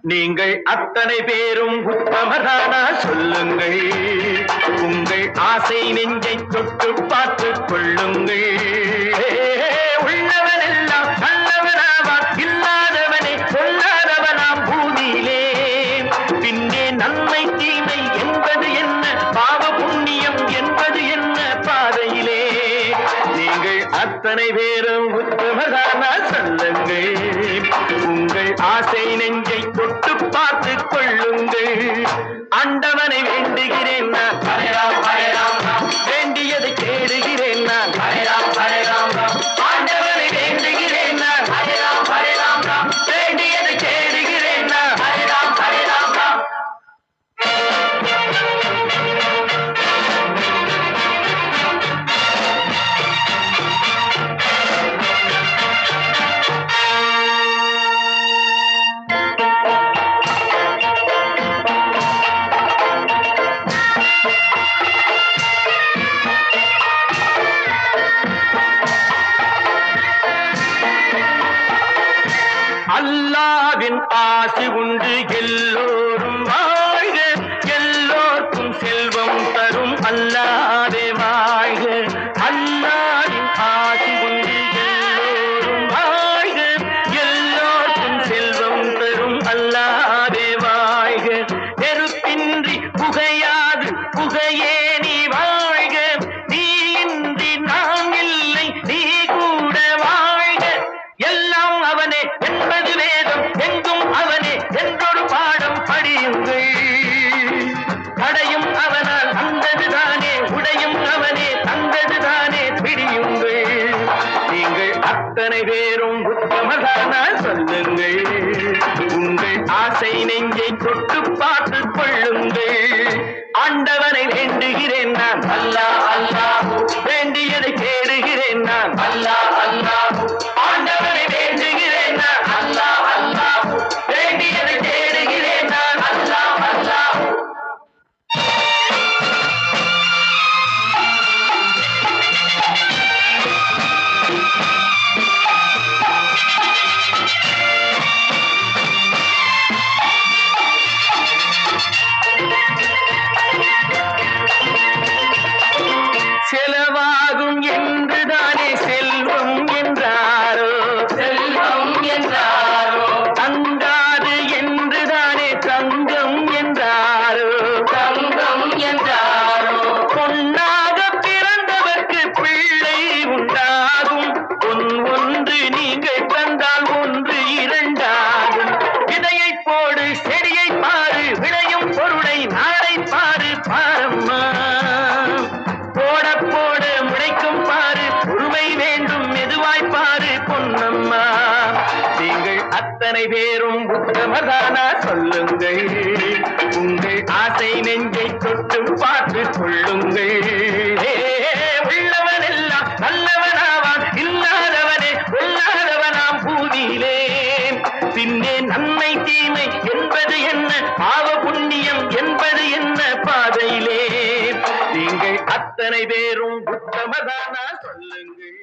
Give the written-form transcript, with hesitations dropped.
நீங்கள் அத்தனை பேரும் உத்தமதானா சொல்லுங்கள். உங்கள் ஆசை நெஞ்சை தொட்டு பார்த்துக் கொள்ளுங்கள். உள்ளவன் எல்லாம் நல்லவனாவான், இல்லாதவனே சொல்லாதவனாம் பூமியிலே. பின்னே நன்மை தீமை என்பது என்ன, பாவ புண்ணியம் என்பது என்ன பாதையிலே. நீங்கள் அத்தனை பேரும் உத்தமதானா சொல்லுங்கள். உங்கள் ஆசை நெஞ்சை தொட்டு பார்த்துக் கொள்ளுங்கள். ஆண்டவனை வேண்டுகிறேன் நான், வேண்டியதை தேடுகிறேன் நான். ஆண்டவனை வேண்டுகிறேன் நான், வேண்டியதை தேடுகிறேன் நான். அல்லாவின் ஆசி உண்டு எல்லோரும் வாழ்க, எல்லோருக்கும் செல்வம் தரும் அல்லாவே வாழ்க. அல்லாவின் ஆசி உண்டு எல்லோரும் வாழ்க, எல்லோருக்கும் செல்வம் தரும் அல்லாவே வாழ்க. நெருப்பின்றி புகையாது புகையே நீ வாழ்க, நீ இன்றி நாம் இல்லை நீ கூட வாழ்க. எல்லாம் அவனே என்பது வேதம், எங்கும் அவனே என்றொரு பாடம் படியுங்கள். கடையும் அவனால் வந்ததுதானே, உடையும் அவனே தந்ததுதானே பிடியுங்கள். நீங்கள் அத்தனை பேரும் உத்தமதானா சொல்லுங்கள். உங்கள் ஆசை நெஞ்சை தொட்டு பார்த்துக் கொள்ளுங்கள். ஆண்டவனை வேண்டுகிறேன் நான், அல்லாஹ் அல்லாஹ், வேண்டியதை தேடுகிறேன் நான், அல்லாஹ் அல்லாஹ். ஆண்டவனை வேண்டுகிறேன் நான், அல்லாஹ் அல்லாஹ், வேண்டியதை தேடுகிறேன் நான், அல்லாஹ் அல்லாஹ். செலவாகும் என்றுதானே செல்வம் என்றாரோ, செல்வம் என்றாரோ. தங்காது என்றுதானே தங்கம் என்றாரோ, தங்கம் என்றாரோ. பொன்னாக பிறந்தவர்க்கு பிள்ளை உண்டாகும், பொன் ஒன்று நீங்கள் தந்தால் ஒன்று இரண்டாகும். விதையை போடு செடியை பாரு, விளையும் பொருளை நாளை பாரு பாரம்மா. போட போட முளைக்கும் பாரு, பொறுமை வேண்டும் மெதுவாய் பாரு பொன்னம்மா. நீங்கள் அத்தனை பேரும் உத்தமதானா சொல்லுங்கள். உங்கள் ஆசை நெஞ்சை தொட்டு பார்த்துக் கொள்ளுங்கள். உள்ளவன் எல்லாம் நல்லவனாவான், இல்லாதவனே கொல்லாதவனாம் பூமியிலே. பின்னே நன்மை தீமை என்பது என்ன, பாவ புண்ணியம் என்பது என்ன பாதையிலே. நீங்கள் அத்தனை பேரும் உத்தமதானா சொல்லுங்கள்.